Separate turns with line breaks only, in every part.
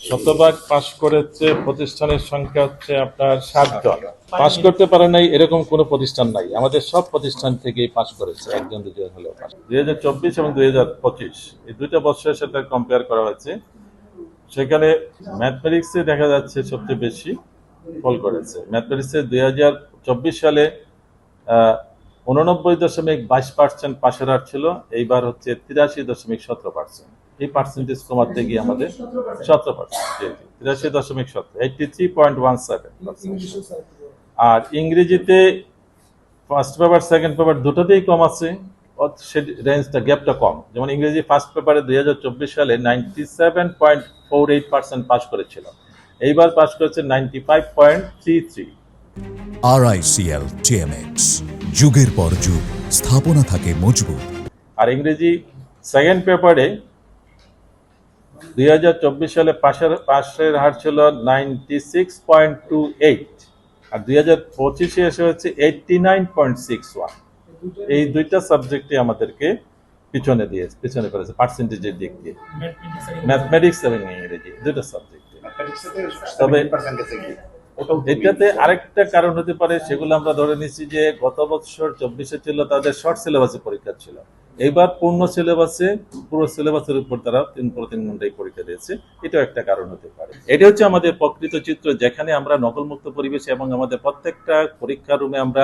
শতভাগ পাশ করেছে প্রতিষ্ঠানের সংখ্যা হচ্ছে আপনার 7 জন। পাশ করতে পারে নাই এরকম কোনো প্রতিষ্ঠান নাই, আমাদের সব প্রতিষ্ঠান থেকেই পাশ করেছে, একজন দুজন হলেও পাশ। 2024 এবং 2025 এই দুইটা বছরের সাথে কম্পেয়ার করা হয়েছে, সেখানে ম্যাথমেটিক্সে দেখা যাচ্ছে সবচেয়ে বেশি ফল করেছে। ম্যাথমেটিক্সে 2024 সালে 89.22% পাশের হার ছিল, এইবার হচ্ছে 83.17%। এই পার্সেন্টেজ কমাতে গিয়ে আমাদের 17%, 83.17, আর ইংরেজিতে ফার্স্ট পেপার সেকেন্ড পেপার দুটোতেই কম আছে, রেঞ্জটা গ্যাপটা কম। যেমন ইংরেজি ফার্স্ট পেপারে 2024 সালে 97.48% পাস করেছিল, এইবার পাস করেছে 95.33।
RICL TMX, যুগের পর যুগ স্থাপনা থাকে মজবুত।
আর ইংরেজি সেকেন্ড পেপারে 2024 সালে পাশের হার ছিল 96.28, আর 2025 এসে হচ্ছে 89.61। এই দুইটা সাবজেক্টে আমাদেরকে পিছনে করেছে পার্সেন্টেজের দিক দিয়ে, ম্যাথমেটিক্স এবং ইংরেজি দুটো সাবজেক্টে। তবে এটাতে আরেকটা কারণ হতে পারে, সেগুলো আমরা ধরে নিচ্ছি যে গত বছর 24-এ ছিল তাদের শর্ট সিলেবাসে পরীক্ষা ছিল, এইবার পুরো সিলেবাসের উপর তারা 3 ঘন্টায় পরীক্ষা দিয়েছে, এটাও একটা কারণ হতে পারে। এটা হচ্ছে আমাদের প্রকৃত চিত্র, যেখানে আমরা নকলমুক্ত পরিবেশে এবং আমাদের প্রত্যেকটা পরীক্ষা রুমে আমরা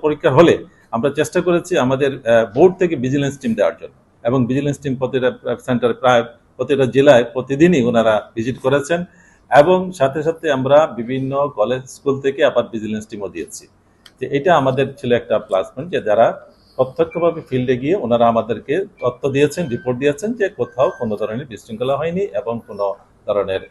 পরীক্ষা হলে আমরা চেষ্টা করেছি আমাদের বোর্ড থেকে ভিজিলেন্স টিম দেওয়ার জন্য, এবং ভিজিলেন্স টিম প্রতিটা সেন্টার প্রায় প্রতিটা জেলায় প্রতিদিনই ওনারা ভিজিট করেছেন, এবং সাথে সাথে আমরা বিভিন্ন কলেজ স্কুল থেকে আবার ভিজিলেন্স টিমও দিয়েছি। যে এটা আমাদের ছিল একটা প্লাস পয়েন্ট, যে যারা প্রত্যক্ষভাবে ফিল্ডে গিয়ে ওনারা আমাদেরকে তথ্য দিয়েছেন, রিপোর্ট দিয়েছেন যে কোথাও কোনো ধরনের বিশৃঙ্খলা হয়নি, এবং কোনো ধরনের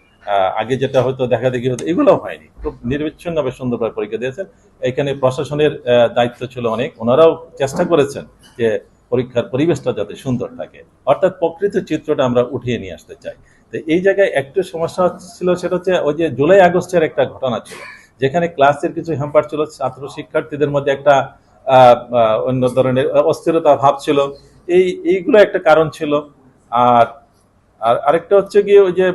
আগে যেটা হয়তো দেখাদেখি হতো এগুলো হয়নি, খুব নির্বিচ্ছিন্নভাবে সুন্দরভাবে পরীক্ষা দিয়েছেন। এখানে প্রশাসনের দায়িত্ব ছিল অনেক, ওনারাও চেষ্টা করেছেন যে পরীক্ষার পরিবেশটা যাতে সুন্দর থাকে, অর্থাৎ প্রকৃত চিত্রটা আমরা উঠিয়ে নিয়ে আসতে চাই। তো এই জায়গায় একটু সমস্যা ছিল, সেটা হচ্ছে ওই যে জুলাই আগস্টের একটা ঘটনা ছিল, যেখানে ক্লাসের কিছু হ্যাম্পার ছিল, ছাত্র শিক্ষার্থীদের মধ্যে একটা অন্য ধরনের অস্থিরতা ভাব ছিল, এইগুলো একটা কারণ ছিল। আর আরেকটা হচ্ছে গিয়ে ওই যে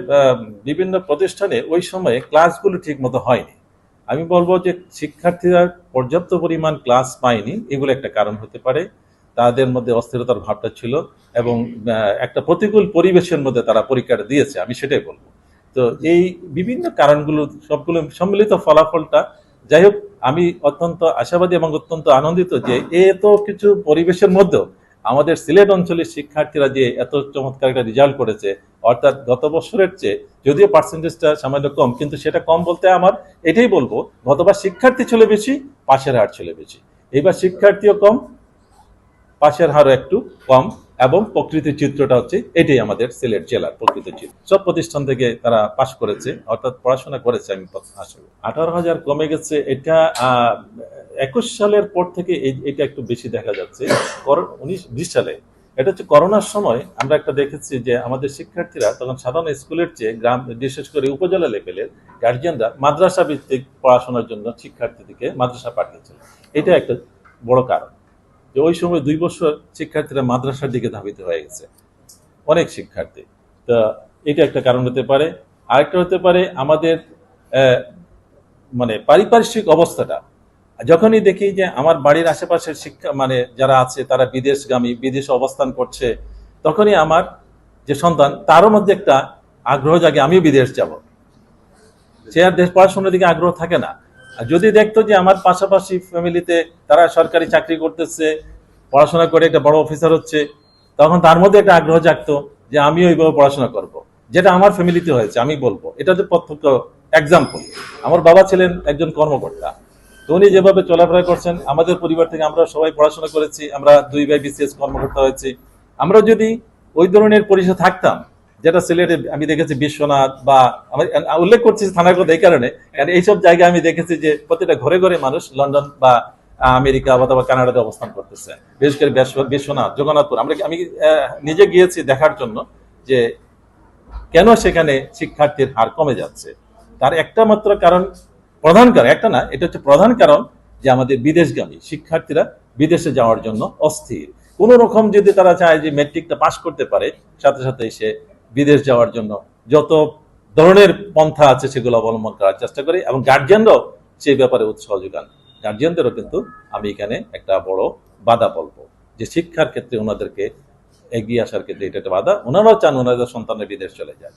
বিভিন্ন প্রতিষ্ঠানে ওই সময়ে ক্লাসগুলো ঠিক মতো হয়নি। আমি বলবো যে শিক্ষার্থীরা পর্যাপ্ত পরিমাণ ক্লাস পায়নি, এগুলো একটা কারণ হতে পারে। তাদের মধ্যে অস্থিরতার ভাবটা ছিল, এবং একটা প্রতিকূল পরিবেশের মধ্যে তারা পরীক্ষাটা দিয়েছে, আমি সেটাই বলবো। তো এই বিভিন্ন কারণগুলো সবগুলো সম্মিলিত ফলাফলটা, যাই হোক, আমি অত্যন্ত আশাবাদী এবং অত্যন্ত আনন্দিত যে এত কিছু পরিবেশের মধ্যেও আমাদের সিলেট অঞ্চলের শিক্ষার্থীরা যে এত চমৎকার একটা রেজাল্ট করেছে, অর্থাৎ গত বছরের চেয়ে যদিও পার্সেন্টেজটা সামান্য কম, কিন্তু সেটা কম বলতে আমার এটাই বলবো, গতবার শিক্ষার্থী ছিল বেশি, পাশের হার ছিল বেশি, এবার শিক্ষার্থীও কম, পাশের হারও একটু কম, এবং প্রকৃত চিত্রটা হচ্ছে এটাই আমাদের সিলেট জেলার প্রকৃত চিত্র। সব প্রতিষ্ঠান থেকে তারা পাশ করেছে, অর্থাৎ পড়াশোনা করেছে। আমি আসলে 18,000 কমে গেছে, এটা 21 সালের পর থেকে এটা একটু বেশি দেখা যাচ্ছে। 19-20 সালে এটা হচ্ছে করোনার সময় আমরা একটা দেখেছি যে আমাদের শিক্ষার্থীরা তখন সাধারণ স্কুলের চেয়ে গ্রাম, বিশেষ করে উপজেলা লেভেলের গার্জিয়ানরা মাদ্রাসা ভিত্তিক পড়াশোনার জন্য শিক্ষার্থীদেরকে মাদ্রাসা পাঠিয়েছিল। এটা একটা বড় কারণ যে ওই সময় 2 বছর শিক্ষার্থীরা মাদ্রাসার দিকে ধাবিত হয়ে গেছে, অনেক শিক্ষার্থী। তা এটা একটা কারণ হতে পারে। আরেকটা হতে পারে আমাদের মানে পারিপার্শ্বিক অবস্থাটা। যখনই দেখি যে আমার বাড়ির আশেপাশের শিক্ষা মানে যারা আছে তারা বিদেশগামী, বিদেশে অবস্থান করছে, তখনই আমার যে সন্তান তারও মধ্যে একটা আগ্রহ জাগে আমিও বিদেশ যাব। সে আর দেশ পড়াশোনার দিকে আগ্রহ থাকে না। আর যদি দেখতো যে আমার পাশাপাশি ফ্যামিলিতে তারা সরকারি চাকরি করতেছে, পড়াশোনা করে একটা বড় অফিসার হচ্ছে, তখন তার মধ্যে একটা আগ্রহ জাগতো যে আমিও এইভাবে পড়াশোনা করব, যেটা আমার ফ্যামিলিতে হয়েছে। আমি বলবো এটা হচ্ছে প্রত্যক্ষ এক্সাম্পল। আমার বাবা ছিলেন একজন কর্মকর্তা, তো উনি যেভাবে চলাফেরা করছেন, আমাদের পরিবার থেকে আমরা সবাই পড়াশোনা করেছি, আমরা 2 ভাই বিসিএস কর্মকর্তা হয়েছি। আমরা যদি ওই ধরনের পরিচয় থাকতাম, যেটা সিলেটে আমি দেখেছি বিশ্বনাথ, বা আমি উল্লেখ করছি থানার কথা এই কারণে, কারণ এইসব জায়গায় আমি দেখেছি যে প্রতিটা ঘরে ঘরে মানুষ লন্ডন বা আমেরিকা অথবা কানাডাতে অবস্থান করতেছে, বিশেষ করে বিশ্বনাথ, জগন্নাথপুর। আমি নিজে গিয়েছি দেখার জন্য যে কেন সেখানে শিক্ষার্থীর হার কমে যাচ্ছে। তার একটা মাত্র কারণ, প্রধান কারণ একটা না, এটা হচ্ছে প্রধান কারণ যে আমাদের বিদেশগামী শিক্ষার্থীরা বিদেশে যাওয়ার জন্য অস্থির। কোন রকম যদি তারা চায় যে ম্যাট্রিকটা পাশ করতে পারে, সাথে সাথে সে বিদেশ যাওয়ার জন্য যত ধরনের পন্থা আছে সেগুলো অবলম্বন করার চেষ্টা করি, এবং গার্জিয়ানরাও সে ব্যাপারে উৎসাহ যোগান। গার্জিয়ানদেরও কিন্তু আমি এখানে একটা বড় বাধা বলবো, যে শিক্ষার ক্ষেত্রে ওনাদেরকে এগিয়ে আসার ক্ষেত্রে এটা একটা বাধা। ওনারাও চান ওনাদের সন্তানের বিদেশ চলে যায়।